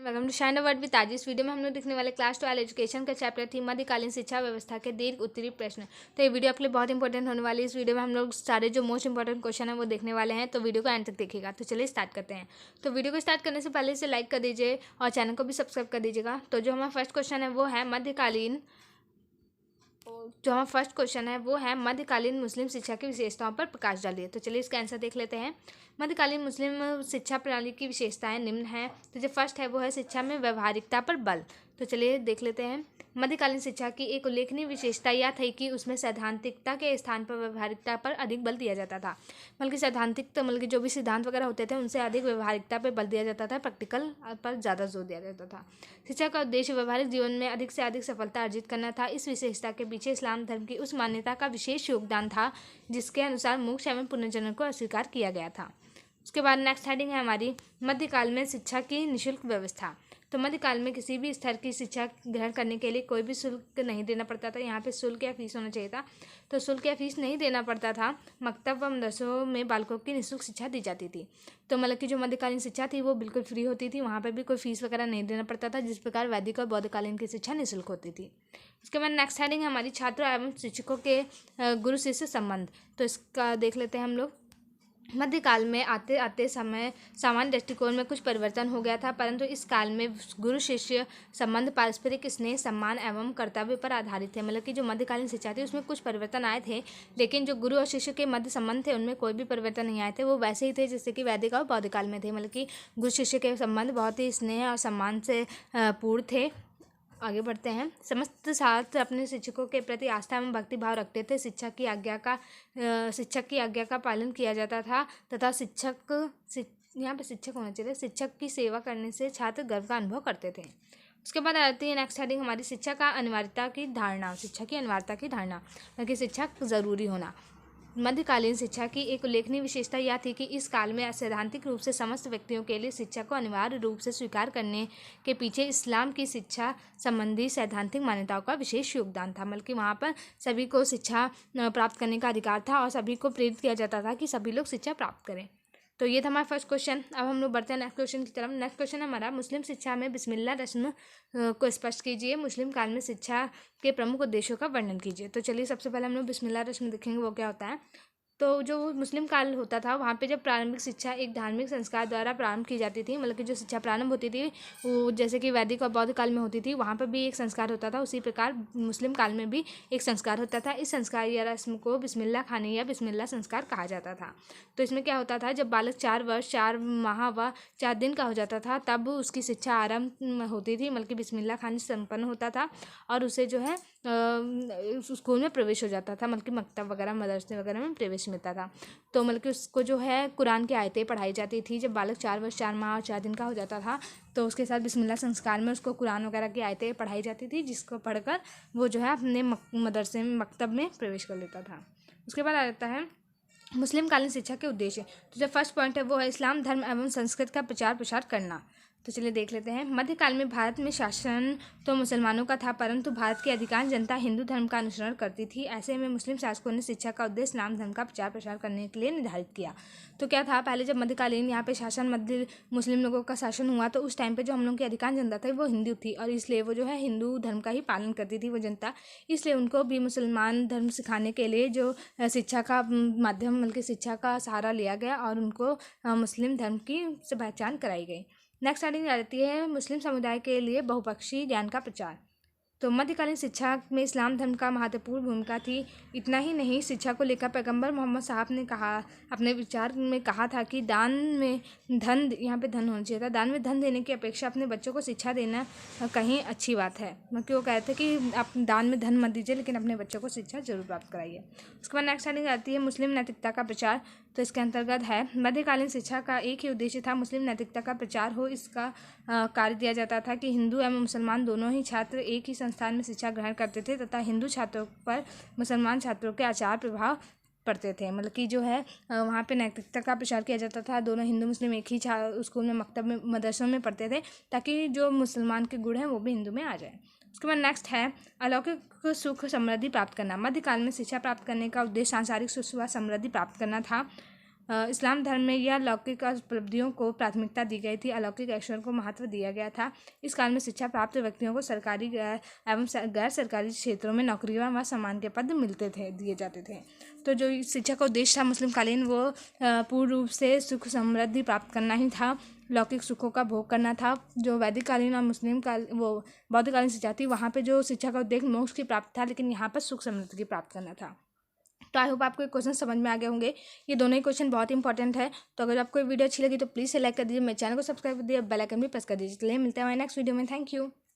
Welcome to shine word with आज। इस video में हम लोग देखने वाले क्लास 12 एजुकेशन का चैप्टर थी मध्यकालीन शिक्षा व्यवस्था के दीर्घ उत्तरी प्रश्न। तो ये वीडियो आपके लिए बहुत इंपॉर्टेंट होने वाली है। इस वीडियो में हम लोग सारे जो मोस्ट इंपॉर्टेंट क्वेश्चन है वो देखने वाले हैं, तो वीडियो को एंड तक देखिएगा। तो चलिए स्टार्ट करते हैं। तो वीडियो को स्टार्ट करने से पहले इसे लाइक कर दीजिए और चैनल को भी सब्सक्राइब कर दीजिएगा। तो जो हमारा फर्स्ट क्वेश्चन है वो है मध्यकालीन मुस्लिम शिक्षा की विशेषताओं पर प्रकाश डालिए। तो चलिए इसका आंसर देख लेते हैं। मध्यकालीन मुस्लिम शिक्षा प्रणाली की विशेषताएं निम्न हैं। तो जो फर्स्ट है वो है शिक्षा में व्यवहारिकता पर बल। तो चलिए देख लेते हैं। मध्यकालीन शिक्षा की एक उल्लेखनीय विशेषता यह थी कि उसमें सैद्धांतिकता के स्थान पर व्यवहारिकता पर अधिक बल दिया जाता था। बल्कि सैद्धांतिक तो बल्कि जो भी सिद्धांत वगैरह होते थे उनसे अधिक व्यवहारिकता पर बल दिया जाता था, प्रैक्टिकल पर ज़्यादा जोर दिया जाता था। शिक्षा का उद्देश्य व्यवहारिक जीवन में अधिक से अधिक सफलता अर्जित करना था। इस विशेषता के पीछे इस्लाम धर्म की उस मान्यता का विशेष योगदान था जिसके अनुसार मोक्ष एवं पुनर्जन्म को अस्वीकार किया गया था। उसके बाद नेक्स्ट हेडिंग है हमारी मध्यकाल में शिक्षा की निःशुल्क व्यवस्था। तो मध्यकाल में किसी भी स्तर की शिक्षा ग्रहण करने के लिए कोई भी शुल्क नहीं देना पड़ता था। यहाँ पे शुल्क या फीस होना चाहिए था, तो शुल्क या फीस नहीं देना पड़ता था। मकतब व मदरसों में बालकों की निःशुल्क शिक्षा दी जाती थी। तो मतलब कि जो मध्यकालीन शिक्षा थी वो बिल्कुल फ्री होती थी, वहाँ पर भी कोई फीस वगैरह नहीं देना पड़ता था, जिस प्रकार वैदिक और बौद्धकालीन की शिक्षा निःशुल्क होती थी। उसके बाद नेक्स्ट हेडिंग है हमारी छात्र एवं शिक्षकों के गुरु शिष्य संबंध। तो इसका देख लेते हैं हम लोग। मध्यकाल में आते आते समय सामान्य दृष्टिकोण में कुछ परिवर्तन हो गया था, परंतु इस काल में गुरु शिष्य संबंध पारस्परिक स्नेह, सम्मान एवं कर्तव्य पर आधारित थे। मतलब कि जो मध्यकालीन शिक्षा थी उसमें कुछ परिवर्तन आए थे, लेकिन जो गुरु और शिष्य के मध्य संबंध थे उनमें कोई भी परिवर्तन नहीं आए थे। वो वैसे ही थे जैसे कि वैदिक और बौद्धकाल में थे। मतलब कि गुरु शिष्य के संबंध बहुत ही स्नेह और सम्मान से पूर्ण थे। आगे बढ़ते हैं। समस्त छात्र अपने शिक्षकों के प्रति आस्था एवं भक्तिभाव रखते थे। शिक्षक की आज्ञा का पालन किया जाता था तथा यहाँ पे शिक्षक होना चाहिए। शिक्षक की सेवा करने से छात्र गर्व का अनुभव करते थे। उसके बाद आती है नेक्स्ट हेडिंग हमारी शिक्षा की अनिवार्यता की धारणा, कि शिक्षा ज़रूरी होना। मध्यकालीन शिक्षा की एक उल्लेखनीय विशेषता यह थी कि इस काल में सैद्धांतिक रूप से समस्त व्यक्तियों के लिए शिक्षा को अनिवार्य रूप से स्वीकार करने के पीछे इस्लाम की शिक्षा संबंधी सैद्धांतिक मान्यताओं का विशेष योगदान था। बल्कि वहाँ पर सभी को शिक्षा प्राप्त करने का अधिकार था और सभी को प्रेरित किया जाता था कि सभी लोग शिक्षा प्राप्त करें। तो ये था हमारा फर्स्ट क्वेश्चन। अब हम लोग बढ़ते हैं नेक्स्ट क्वेश्चन की तरफ। नेक्स्ट क्वेश्चन है हमारा मुस्लिम शिक्षा में बिस्मिल्लाह रस्म को स्पष्ट कीजिए। मुस्लिम काल में शिक्षा के प्रमुख उद्देश्यों का वर्णन कीजिए। तो चलिए सबसे पहले हम लोग बिस्मिल्लाह रस्म देखेंगे वो क्या होता है। तो जो मुस्लिम काल होता था वहाँ पे जब प्रारंभिक शिक्षा एक धार्मिक संस्कार द्वारा प्रारंभ की जाती थी। मतलब कि जो शिक्षा प्रारंभ होती थी वो जैसे कि वैदिक और बौद्ध काल में होती थी, वहाँ पर भी एक संस्कार होता था, उसी प्रकार मुस्लिम काल में भी एक संस्कार होता था। इस संस्कार या रस्म को बिस्मिल्लाह खानी या बिस्मिल्लाह संस्कार कहा जाता था। तो इसमें क्या होता था, जब बालक 4 वर्ष 4 माह व 4 दिन का हो जाता था तब उसकी शिक्षा आरंभ होती थी। मतलब कि बिस्मिल्लाह खानी संपन्न होता था और उसे जो है स्कूल में प्रवेश हो जाता था। मतलब कि मकतब वगैरह मदरसे वगैरह में प्रवेश मिलता था। तो मतलब कि उसको जो है कुरान की आयतें पढ़ाई जाती थी। जब बालक 4 वर्ष 4 माह और 4 दिन का हो जाता था तो उसके साथ बिस्मिल्लाह संस्कार में उसको कुरान वगैरह की आयतें पढ़ाई जाती थी, जिसको पढ़कर वो जो है अपने मदरसे में मकतब में प्रवेश कर लेता था। उसके बाद आ जाता है मुस्लिम कालीन शिक्षा के उद्देश्य। तो जो फर्स्ट पॉइंट है वो है इस्लाम धर्म एवं संस्कृत का प्रचार प्रसार करना। तो चलिए देख लेते हैं। मध्यकाल में भारत में शासन तो मुसलमानों का था, परंतु भारत की अधिकांश जनता हिंदू धर्म का अनुसरण करती थी। ऐसे में मुस्लिम शासकों ने शिक्षा का उद्देश्य इस्लाम धर्म का प्रचार प्रसार करने के लिए निर्धारित किया। तो क्या था, पहले जब मध्यकालीन यहाँ पे शासन मध्य मुस्लिम लोगों का शासन हुआ तो उस टाइम पे जो हम लोग की अधिकांश जनता थी वो हिंदू थी और इसलिए वो जो है हिंदू धर्म का ही पालन करती थी वो जनता। इसलिए उनको भी मुसलमान धर्म सिखाने के लिए जो शिक्षा का माध्यम बल्कि शिक्षा का सहारा लिया गया और उनको मुस्लिम धर्म की से पहचान कराई गई। नेक्स्ट हेडिंग आ जाती है मुस्लिम समुदाय के लिए बहुपक्षीय ज्ञान का प्रचार। तो मध्यकालीन शिक्षा में इस्लाम धर्म का महत्वपूर्ण भूमिका थी। इतना ही नहीं, शिक्षा को लेकर पैगंबर मोहम्मद साहब ने अपने विचार में कहा था कि दान में धन, यहाँ पे धन होना चाहिए था, दान में धन देने की अपेक्षा अपने बच्चों को शिक्षा देना कहीं अच्छी बात है। क्योंकि वो कहते हैं कि आप दान में धन मत दीजिए लेकिन अपने बच्चों को शिक्षा जरूर प्राप्त कराइए। उसके बाद नेक्स्ट हेडिंग आती है मुस्लिम नैतिकता का प्रचार। तो इसके अंतर्गत है मध्यकालीन शिक्षा का एक ही उद्देश्य था, मुस्लिम नैतिकता का प्रचार हो। इसका कार्य दिया जाता था कि हिंदू एवं मुसलमान दोनों ही छात्र एक ही संस्थान में शिक्षा ग्रहण करते थे तथा हिंदू छात्रों पर मुसलमान छात्रों के आचार प्रभाव पड़ते थे। मतलब कि जो है वहाँ पे नैतिकता का प्रचार किया जाता था। दोनों हिंदू मुस्लिम एक ही स्कूल में मकतब में मदरसों में पढ़ते थे ताकि जो मुसलमान के गुण हैं वो भी हिंदू में आ जाए। उसके बाद नेक्स्ट है अलौकिक सुख समृद्धि प्राप्त करना। मध्यकाल में शिक्षा प्राप्त करने का उद्देश्य सांसारिक सुख व समृद्धि प्राप्त करना था। इस्लाम धर्म में यह लौकिक उपलब्धियों को प्राथमिकता दी गई थी, अलौकिक ऐश्वर्य को महत्व दिया गया था। इस काल में शिक्षा प्राप्त व्यक्तियों को सरकारी एवं गैर सरकारी क्षेत्रों में नौकरियां व सम्मान के पद दिए जाते थे। तो जो शिक्षा का उद्देश्य था मुस्लिम कालीन, वो पूर्ण रूप से सुख समृद्धि प्राप्त करना ही था, लौकिक सुखों का भोग करना था। जो वैदिक कालीन और मुस्लिम काल वो बौद्ध कालीन शिक्षा थी, वहाँ पे जो शिक्षा का उद्देश्य मोक्ष की प्राप्ति था, लेकिन यहाँ पर सुख समृद्धि की प्राप्त करना था। तो आई होप आपको ये क्वेश्चन समझ में आ गए होंगे। ये दोनों ही क्वेश्चन बहुत इंपॉर्टेंट है। तो अगर आपको वीडियो अच्छी लगी तो प्लीज़ से लाइक कर दीजिए, मेरे चैनल को सब्सक्राइब कर दीजिए, बेल आइकन भी प्रेस कर दीजिए। चलिए मिलते हैं हमारे नेक्स्ट वीडियो में। Thank you.